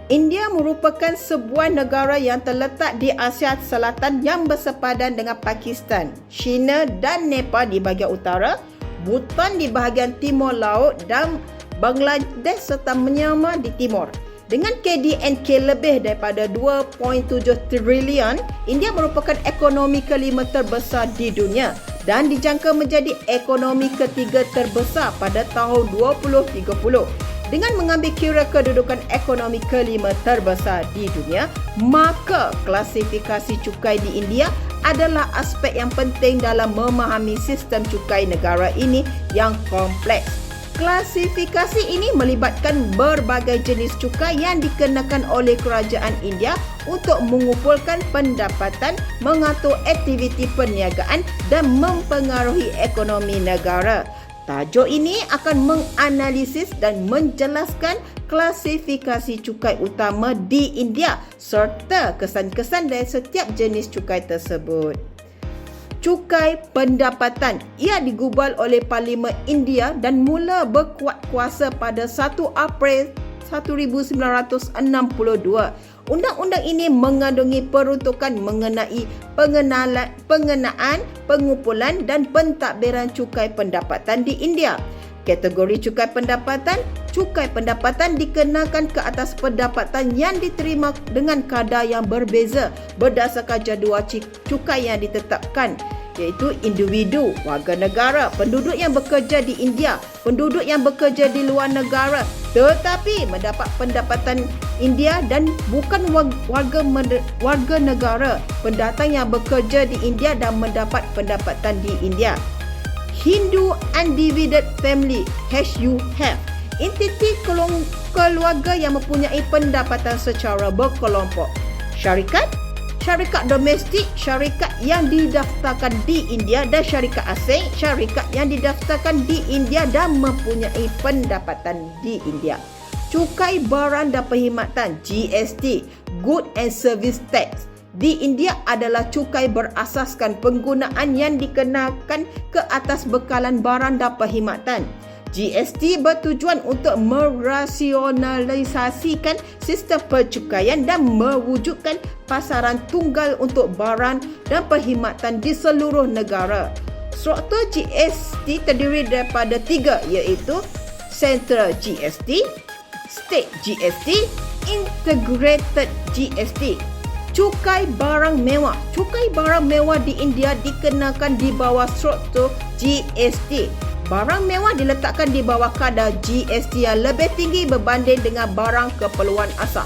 India merupakan sebuah negara yang terletak di Asia Selatan yang bersepadan dengan Pakistan, China dan Nepal di bahagian utara, Bhutan di bahagian timur laut dan Bangladesh serta Myanmar di timur. Dengan KDNK lebih daripada 2.7 trilion, India merupakan ekonomi kelima terbesar di dunia dan dijangka menjadi ekonomi ketiga terbesar pada tahun 2030. Dengan mengambil kira kedudukan ekonomi kelima terbesar di dunia, maka klasifikasi cukai di India adalah aspek yang penting dalam memahami sistem cukai negara ini yang kompleks. Klasifikasi ini melibatkan berbagai jenis cukai yang dikenakan oleh kerajaan India untuk mengumpulkan pendapatan, mengatur aktiviti perniagaan dan mempengaruhi ekonomi negara. Tajuk ini akan menganalisis dan menjelaskan klasifikasi cukai utama di India serta kesan-kesan dari setiap jenis cukai tersebut. Cukai pendapatan ia digubal oleh Parlimen India dan mula berkuat kuasa pada 1 April 1962. Undang-undang ini mengandungi peruntukan mengenai pengenaan, pengumpulan dan pentadbiran cukai pendapatan di India. Kategori cukai pendapatan dikenakan ke atas pendapatan yang diterima dengan kadar yang berbeza berdasarkan jadual cukai yang ditetapkan, iaitu individu, warga negara, penduduk yang bekerja di India, penduduk yang bekerja di luar negara tetapi mendapat pendapatan India dan bukan warga negara, pendatang yang bekerja di India dan mendapat pendapatan di India. Hindu Undivided Family (HUF), entiti keluarga yang mempunyai pendapatan secara berkelompok. Syarikat domestik, syarikat yang didaftarkan di India, dan syarikat asing, syarikat yang didaftarkan di India dan mempunyai pendapatan di India. Cukai barang dan perkhidmatan (GST), Good and Service Tax, di India adalah cukai berasaskan penggunaan yang dikenakan ke atas bekalan barang dan perkhidmatan. GST bertujuan untuk merasionalisasikan sistem percukaian dan mewujudkan pasaran tunggal untuk barang dan perkhidmatan di seluruh negara. Struktur GST terdiri daripada 3, iaitu Central GST, State GST, Integrated GST. Cukai barang mewah. Cukai barang mewah di India dikenakan di bawah struktur GST. Barang mewah diletakkan di bawah kadar GST yang lebih tinggi berbanding dengan barang keperluan asas.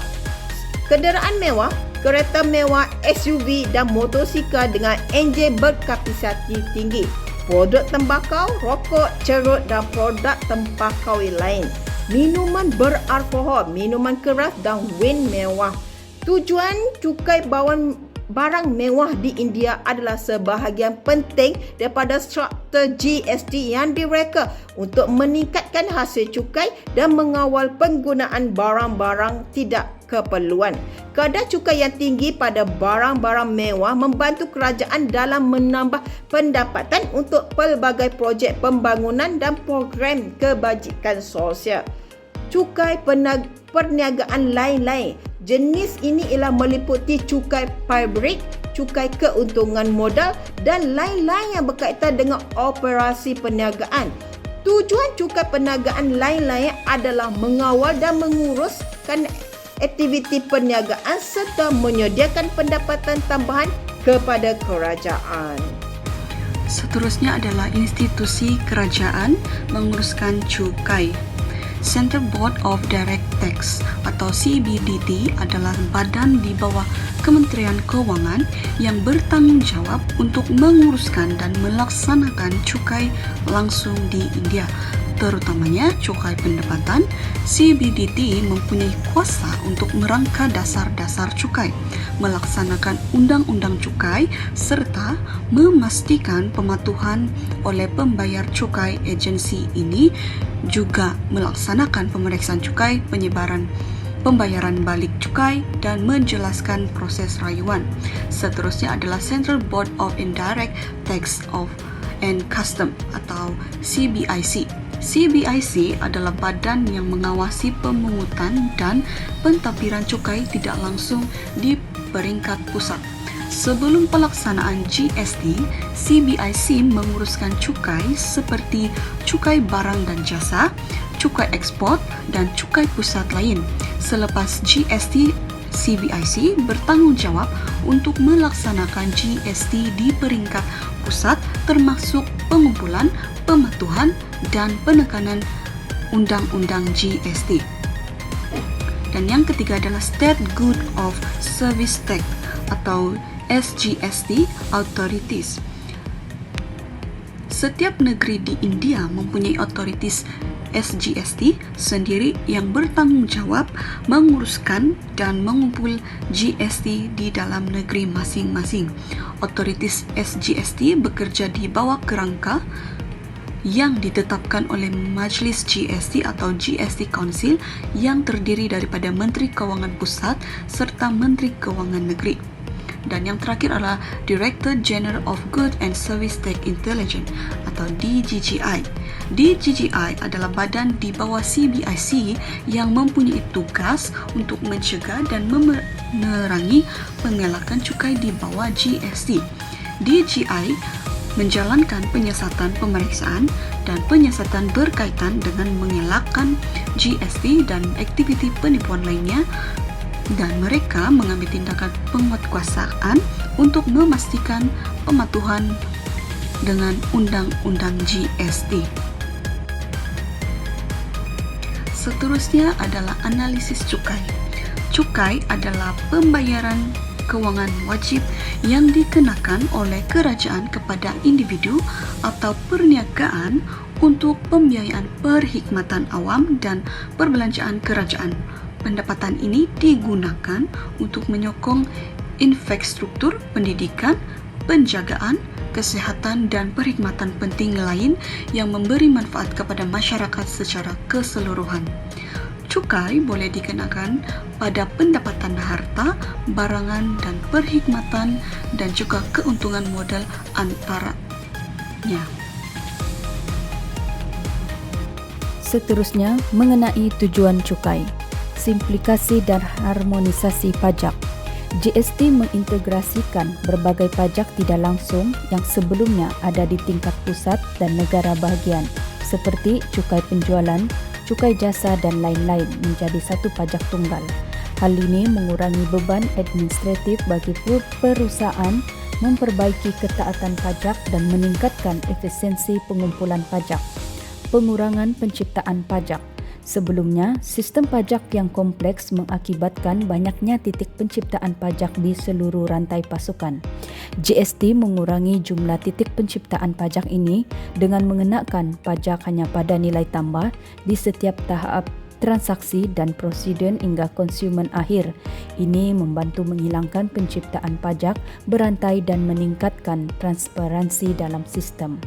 Kenderaan mewah, kereta mewah, SUV dan motosikal dengan enjin berkapasiti tinggi. Produk tembakau, rokok, cerut dan produk tembakau lain. Minuman beralkohol, minuman keras dan wine mewah. Tujuan cukai barang mewah di India adalah sebahagian penting daripada struktur GST yang direka untuk meningkatkan hasil cukai dan mengawal penggunaan barang-barang tidak keperluan. Kadar cukai yang tinggi pada barang-barang mewah membantu kerajaan dalam menambah pendapatan untuk pelbagai projek pembangunan dan program kebajikan sosial. Cukai perniagaan lain-lain. Jenis ini ialah meliputi cukai pabrik, cukai keuntungan modal dan lain-lain yang berkaitan dengan operasi perniagaan. Tujuan cukai perniagaan lain-lain adalah mengawal dan menguruskan aktiviti perniagaan serta menyediakan pendapatan tambahan kepada kerajaan. Seterusnya adalah institusi kerajaan menguruskan cukai. Central Board of Direct Tax atau CBDT adalah badan di bawah Kementerian Keuangan yang bertanggungjawab untuk menguruskan dan melaksanakan cukai langsung di India, terutamanya cukai pendapatan. CBDT mempunyai kuasa untuk merangka dasar-dasar cukai, melaksanakan undang-undang cukai serta memastikan pematuhan oleh pembayar cukai. Agensi ini juga melaksanakan pemeriksaan cukai, pembayaran balik cukai dan menjelaskan proses rayuan. Seterusnya adalah Central Board of Indirect Tax and Custom atau CBIC. CBIC adalah badan yang mengawasi pemungutan dan pentadbiran cukai tidak langsung di peringkat pusat. Sebelum pelaksanaan GST, CBIC menguruskan cukai seperti cukai barang dan jasa, cukai ekspor dan cukai pusat lain. Selepas GST, CBIC bertanggungjawab untuk melaksanakan GST di peringkat pusat termasuk pengumpulan, pematuhan dan penekanan undang-undang GST. Dan yang ketiga adalah State Good of Service Tax atau SGST Authorities. Setiap negeri di India mempunyai otoritas SGST sendiri yang bertanggung jawab menguruskan dan mengumpul GST di dalam negeri masing-masing. Otoritas SGST bekerja di bawah kerangka yang ditetapkan oleh Majlis GST atau GST Council yang terdiri daripada Menteri Kewangan Pusat serta Menteri Kewangan Negeri. Dan yang terakhir adalah Director General of Good and Service Tax Intelligence atau DGGI. DGGI adalah badan di bawah CBIC yang mempunyai tugas untuk mencegah dan memerangi pengelakan cukai di bawah GST. DGI menjalankan penyiasatan pemeriksaan dan penyiasatan berkaitan dengan mengelakkan GST dan aktiviti penipuan lainnya, dan mereka mengambil tindakan penguatkuasaan untuk memastikan pematuhan dengan undang-undang GST. Seterusnya adalah analisis cukai. Cukai adalah pembayaran kewangan wajib yang dikenakan oleh kerajaan kepada individu atau perniagaan untuk pembiayaan perkhidmatan awam dan perbelanjaan kerajaan. Pendapatan ini digunakan untuk menyokong infrastruktur pendidikan, penjagaan, kesihatan dan perkhidmatan penting lain yang memberi manfaat kepada masyarakat secara keseluruhan. Cukai boleh dikenakan pada pendapatan harta, barangan dan perkhidmatan dan juga keuntungan modal antaranya. Seterusnya, mengenai tujuan cukai, simplifikasi dan harmonisasi pajak. GST mengintegrasikan berbagai pajak tidak langsung yang sebelumnya ada di tingkat pusat dan negara bahagian seperti cukai penjualan, cukai jasa dan lain-lain menjadi satu pajak tunggal. Hal ini mengurangi beban administratif bagi perusahaan, memperbaiki ketaatan pajak dan meningkatkan efisiensi pengumpulan pajak. Pengurangan penciptaan pajak. Sebelumnya, sistem pajak yang kompleks mengakibatkan banyaknya titik penciptaan pajak di seluruh rantai pasukan. GST mengurangi jumlah titik penciptaan pajak ini dengan mengenakan pajak hanya pada nilai tambah di setiap tahap transaksi dan prosedur hingga konsumen akhir. Ini membantu menghilangkan penciptaan pajak berantai dan meningkatkan transparansi dalam sistem.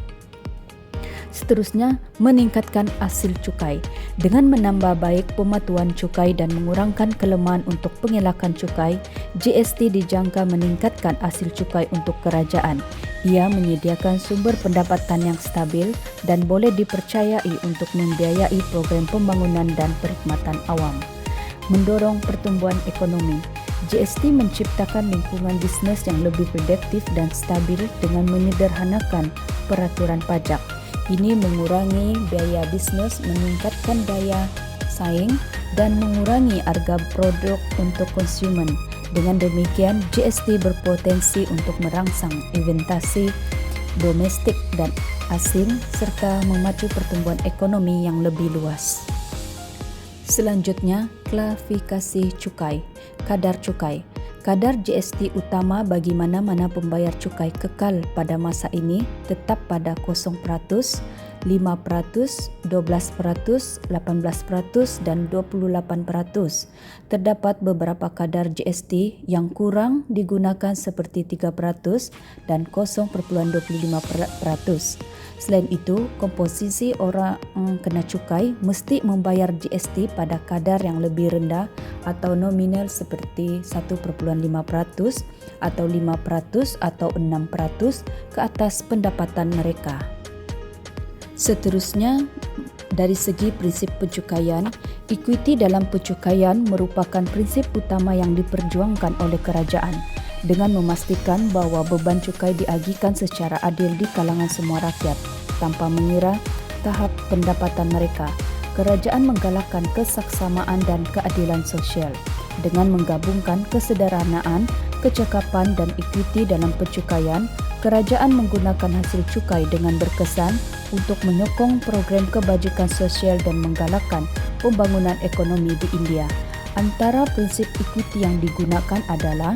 Seterusnya, meningkatkan hasil cukai. Dengan menambah baik pematuhan cukai dan mengurangkan kelemahan untuk pengelakan cukai, GST dijangka meningkatkan hasil cukai untuk kerajaan. Ia menyediakan sumber pendapatan yang stabil dan boleh dipercayai untuk membiayai program pembangunan dan perkhidmatan awam. Mendorong pertumbuhan ekonomi. GST menciptakan lingkungan bisnes yang lebih produktif dan stabil dengan menyederhanakan peraturan pajak. Ini mengurangi biaya bisnes, meningkatkan daya saing, dan mengurangi harga produk untuk konsumen. Dengan demikian, GST berpotensi untuk merangsang investasi domestik dan asing serta memacu pertumbuhan ekonomi yang lebih luas. Selanjutnya, klasifikasi cukai. Kadar cukai. Kadar GST utama bagi mana-mana pembayar cukai kekal pada masa ini tetap pada 0%, 5%, 12%, 18% dan 28%. Terdapat beberapa kadar GST yang kurang digunakan seperti 3% dan 0.25%. Selain itu, komposisi orang kena cukai mesti membayar GST pada kadar yang lebih rendah atau nominal seperti 1.5% atau 5% atau 6% ke atas pendapatan mereka. Seterusnya, Dari segi prinsip pencukaian, ekuiti dalam pencukaian merupakan prinsip utama yang diperjuangkan oleh kerajaan dengan memastikan bahawa beban cukai diagihkan secara adil di kalangan semua rakyat tanpa mengira tahap pendapatan mereka. Kerajaan menggalakkan kesaksamaan dan keadilan sosial dengan menggabungkan kesederhanaan, kecekapan dan ekuiti dalam pencukaian. Kerajaan menggunakan hasil cukai dengan berkesan untuk menyokong program kebajikan sosial dan menggalakkan pembangunan ekonomi di India. Antara prinsip ekuiti yang digunakan adalah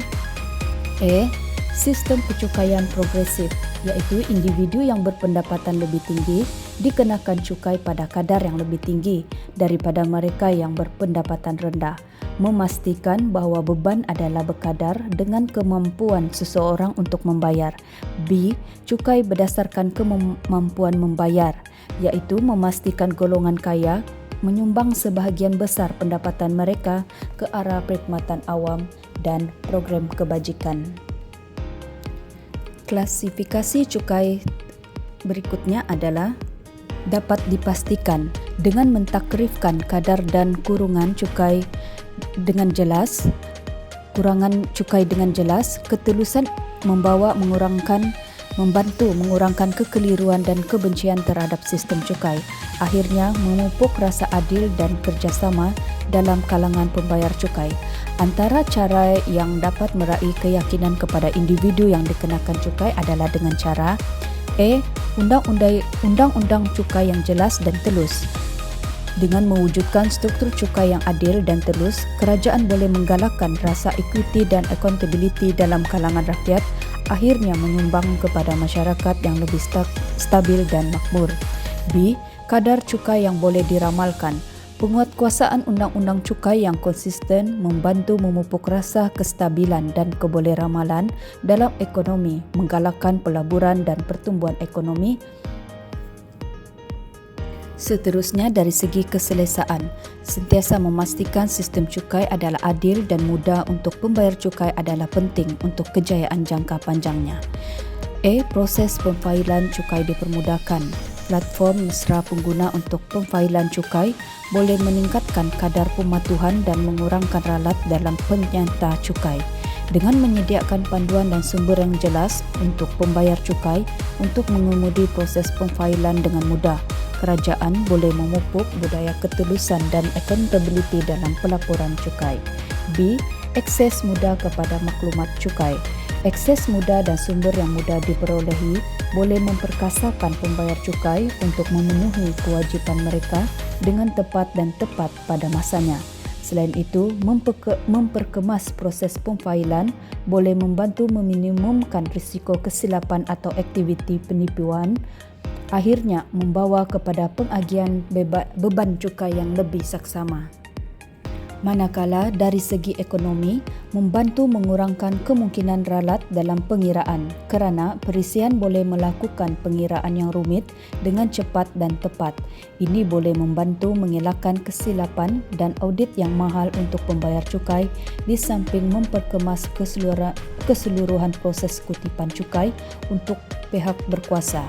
sistem pencukaian progresif, iaitu individu yang berpendapatan lebih tinggi dikenakan cukai pada kadar yang lebih tinggi daripada mereka yang berpendapatan rendah, memastikan bahawa beban adalah berkadar dengan kemampuan seseorang untuk membayar. B. Cukai berdasarkan kemampuan membayar, iaitu memastikan golongan kaya menyumbang sebahagian besar pendapatan mereka ke arah perkhidmatan awam dan program kebajikan. Klasifikasi cukai berikutnya adalah dapat dipastikan dengan mentakrifkan kadar dan kurangan cukai dengan jelas. Kurangan cukai dengan jelas, ketulusan membantu mengurangkan kekeliruan dan kebencian terhadap sistem cukai. Akhirnya memupuk rasa adil dan kerjasama dalam kalangan pembayar cukai. Antara cara yang dapat meraih keyakinan kepada individu yang dikenakan cukai adalah dengan cara undang-undang cukai yang jelas dan telus. Dengan mewujudkan struktur cukai yang adil dan telus, kerajaan boleh menggalakkan rasa equity dan accountability dalam kalangan rakyat, akhirnya menyumbang kepada masyarakat yang lebih stabil dan makmur. B. Kadar cukai yang boleh diramalkan. Penguatkuasaan undang-undang cukai yang konsisten membantu memupuk rasa kestabilan dan kebolehramalan dalam ekonomi, menggalakkan pelaburan dan pertumbuhan ekonomi. Seterusnya, dari segi keselesaan, sentiasa memastikan sistem cukai adalah adil dan mudah untuk pembayar cukai adalah penting untuk kejayaan jangka panjangnya. Proses pemfailan cukai dipermudahkan. Platform mesra pengguna untuk pemfailan cukai boleh meningkatkan kadar pematuhan dan mengurangkan ralat dalam penyata cukai. Dengan menyediakan panduan dan sumber yang jelas untuk pembayar cukai untuk mengemudi proses pemfailan dengan mudah, kerajaan boleh memupuk budaya ketulusan dan accountability dalam pelaporan cukai. B. Akses mudah kepada maklumat cukai. Akses mudah dan sumber yang mudah diperolehi boleh memperkasakan pembayar cukai untuk memenuhi kewajipan mereka dengan tepat dan tepat pada masanya. Selain itu, memperkemas proses pemfailan boleh membantu meminimumkan risiko kesilapan atau aktiviti penipuan, akhirnya membawa kepada pengagihan beban cukai yang lebih saksama. Manakala dari segi ekonomi, membantu mengurangkan kemungkinan ralat dalam pengiraan kerana perisian boleh melakukan pengiraan yang rumit dengan cepat dan tepat. Ini boleh membantu mengelakkan kesilapan dan audit yang mahal untuk pembayar cukai di samping memperkemas keseluruhan proses kutipan cukai untuk pihak berkuasa.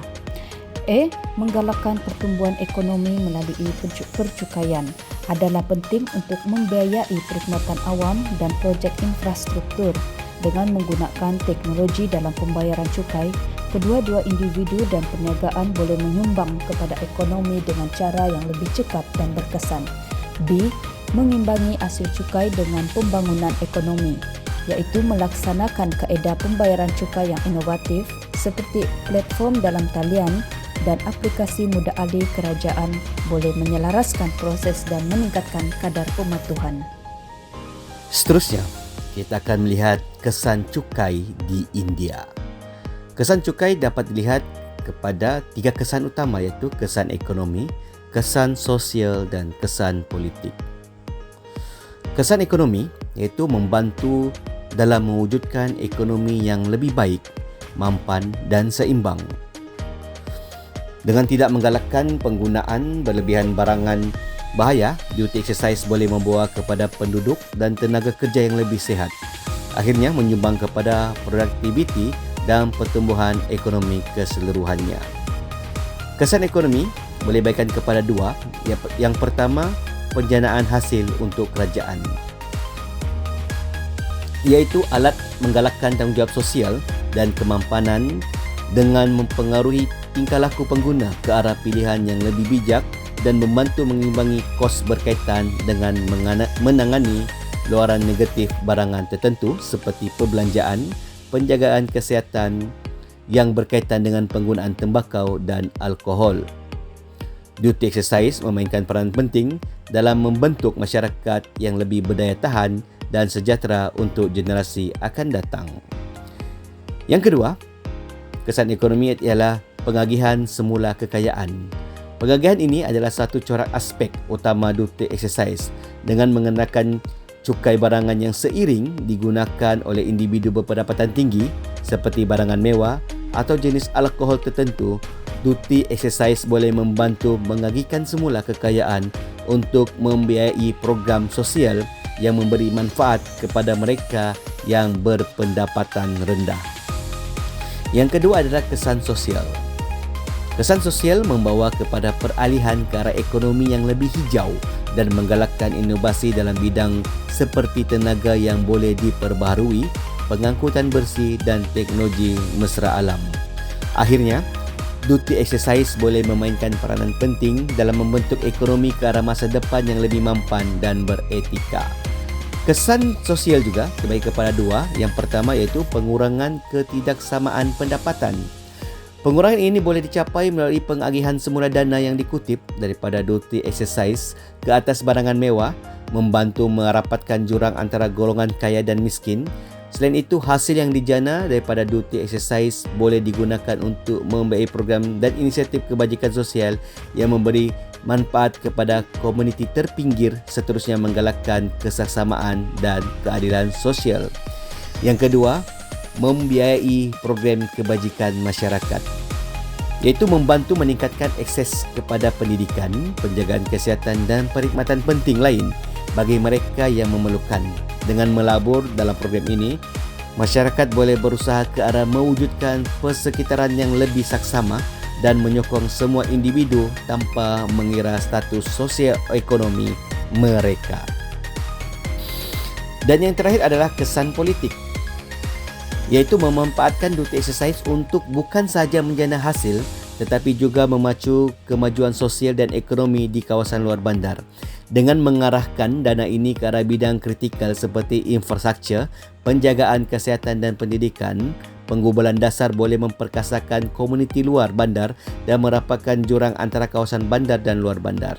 Menggalakkan pertumbuhan ekonomi melalui percukaian adalah penting untuk membiayai perkhidmatan awam dan projek infrastruktur. Dengan menggunakan teknologi dalam pembayaran cukai, kedua-dua individu dan perniagaan boleh menyumbang kepada ekonomi dengan cara yang lebih cepat dan berkesan. B. Mengimbangi hasil cukai dengan pembangunan ekonomi, iaitu melaksanakan kaedah pembayaran cukai yang inovatif seperti platform dalam talian dan aplikasi mudah alih. Kerajaan boleh menyelaraskan proses dan meningkatkan kadar pematuhan. Seterusnya, kita akan melihat kesan cukai di India. Kesan cukai dapat dilihat kepada 3 kesan utama, iaitu kesan ekonomi, kesan sosial dan kesan politik. Kesan ekonomi iaitu membantu dalam mewujudkan ekonomi yang lebih baik, mampan dan seimbang. Dengan tidak menggalakkan penggunaan berlebihan barangan bahaya, duty exercise boleh membawa kepada penduduk dan tenaga kerja yang lebih sihat. Akhirnya menyumbang kepada produktiviti dan pertumbuhan ekonomi keseluruhannya. Kesan ekonomi boleh bahagikan kepada dua. Yang pertama, penjanaan hasil untuk kerajaan, iaitu alat menggalakkan tanggungjawab sosial dan kemampanan dengan mempengaruhi tingkah laku pengguna ke arah pilihan yang lebih bijak dan membantu mengimbangi kos berkaitan dengan menangani luaran negatif barangan tertentu seperti perbelanjaan, penjagaan kesihatan yang berkaitan dengan penggunaan tembakau dan alkohol. Duty exercise memainkan peranan penting dalam membentuk masyarakat yang lebih berdaya tahan dan sejahtera untuk generasi akan datang. Yang kedua, kesan ekonomi ialah pengagihan semula kekayaan. Pengagihan ini adalah satu corak aspek utama duty exercise dengan mengenakan cukai barangan yang seiring digunakan oleh individu berpendapatan tinggi seperti barangan mewah atau jenis alkohol tertentu. Duty exercise boleh membantu mengagihkan semula kekayaan untuk membiayai program sosial yang memberi manfaat kepada mereka yang berpendapatan rendah. Yang kedua adalah kesan sosial. Kesan sosial membawa kepada peralihan ke arah ekonomi yang lebih hijau dan menggalakkan inovasi dalam bidang seperti tenaga yang boleh diperbaharui, pengangkutan bersih dan teknologi mesra alam. Akhirnya, duty exercise boleh memainkan peranan penting dalam membentuk ekonomi ke arah masa depan yang lebih mampan dan beretika. Kesan sosial juga terbagi kepada dua. Yang pertama iaitu pengurangan ketidaksamaan pendapatan. Pengurangan ini boleh dicapai melalui pengagihan semula dana yang dikutip daripada duty exercise ke atas barangan mewah, membantu merapatkan jurang antara golongan kaya dan miskin. Selain itu, hasil yang dijana daripada duty exercise boleh digunakan untuk membiayai program dan inisiatif kebajikan sosial yang memberi manfaat kepada komuniti terpinggir, seterusnya menggalakkan kesesamaan dan keadilan sosial. Yang kedua, membiayai program kebajikan masyarakat, iaitu membantu meningkatkan akses kepada pendidikan, penjagaan kesihatan dan perkhidmatan penting lain bagi mereka yang memerlukan. Dengan melabur dalam program ini, masyarakat boleh berusaha ke arah mewujudkan persekitaran yang lebih saksama dan menyokong semua individu tanpa mengira status sosio-ekonomi mereka. Dan yang terakhir adalah kesan politik, iaitu memanfaatkan duty exercise untuk bukan sahaja menjana hasil tetapi juga memacu kemajuan sosial dan ekonomi di kawasan luar bandar. Dengan mengarahkan dana ini ke arah bidang kritikal seperti infrastruktur, penjagaan kesihatan dan pendidikan, penggubalan dasar boleh memperkasakan komuniti luar bandar dan merapatkan jurang antara kawasan bandar dan luar bandar.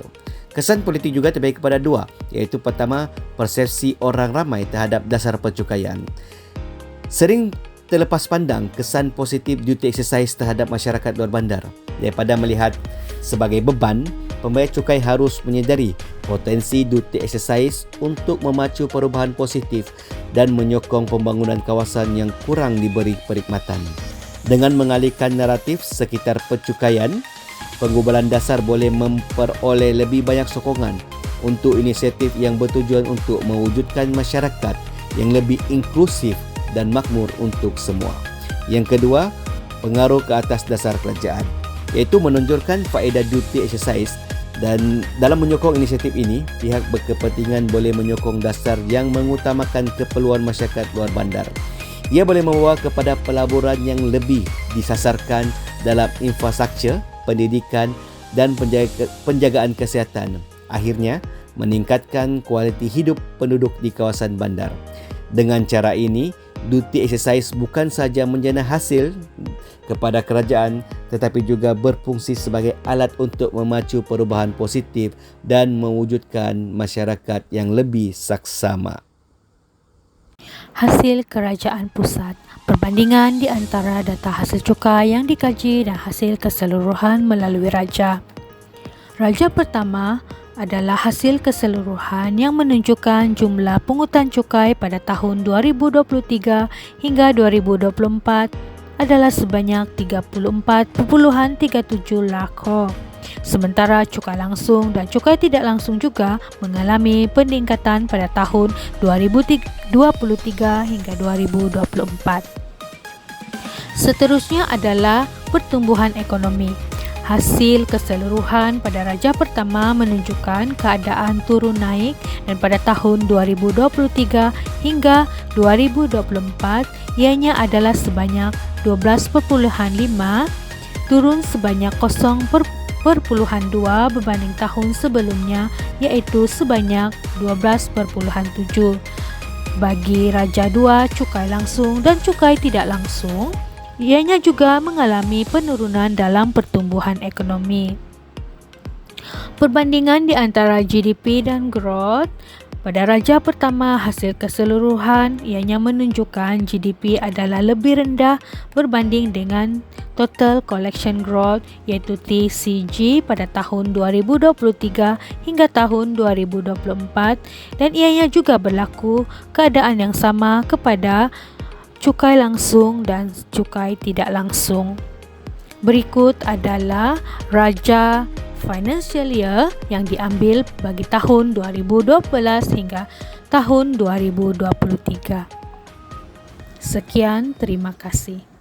Kesan politik juga terbagi kepada dua, iaitu pertama, persepsi orang ramai terhadap dasar percukaian. Sering terlepas pandang kesan positif duty exercise terhadap masyarakat luar bandar. Daripada melihat sebagai beban, pembayar cukai harus menyedari potensi duty exercise untuk memacu perubahan positif dan menyokong pembangunan kawasan yang kurang diberi perkhidmatan. Dengan mengalihkan naratif sekitar percukaian, penggubalan dasar boleh memperoleh lebih banyak sokongan untuk inisiatif yang bertujuan untuk mewujudkan masyarakat yang lebih inklusif dan makmur untuk semua. Yang kedua, pengaruh ke atas dasar kerajaan, iaitu menonjolkan faedah duty exercise, dan dalam menyokong inisiatif ini, pihak berkepentingan boleh menyokong dasar yang mengutamakan keperluan masyarakat luar bandar. Ia boleh membawa kepada pelaburan yang lebih disasarkan dalam infrastruktur, pendidikan dan penjagaan kesihatan. Akhirnya, meningkatkan kualiti hidup penduduk di kawasan bandar. Dengan cara ini, duty exercise bukan sahaja menjana hasil kepada kerajaan tetapi juga berfungsi sebagai alat untuk memacu perubahan positif dan mewujudkan masyarakat yang lebih saksama. Hasil kerajaan pusat. Perbandingan di antara data hasil cukai yang dikaji dan hasil keseluruhan melalui raja. Raja pertama adalah hasil keseluruhan yang menunjukkan jumlah pungutan cukai pada tahun 2023 hingga 2024 adalah sebanyak 34.37 lakh. Sementara cukai langsung dan cukai tidak langsung juga mengalami peningkatan pada tahun 2023 hingga 2024. Seterusnya adalah pertumbuhan ekonomi. Hasil keseluruhan pada Raja Pertama menunjukkan keadaan turun naik dan pada tahun 2023 hingga 2024 ianya adalah sebanyak 12.5, turun sebanyak 0.2 berbanding tahun sebelumnya iaitu sebanyak 12.7. Bagi Raja 2 cukai langsung dan cukai tidak langsung, ianya juga mengalami penurunan dalam pertumbuhan ekonomi. Perbandingan di antara GDP dan growth. Pada Raja Pertama, hasil keseluruhan ianya menunjukkan GDP adalah lebih rendah berbanding dengan Total Collection Growth iaitu TCG pada tahun 2023 hingga tahun 2024 dan ianya juga berlaku keadaan yang sama kepada cukai langsung dan cukai tidak langsung. Berikut adalah Raja Financial Year yang diambil bagi tahun 2012 hingga tahun 2023. Sekian, terima kasih.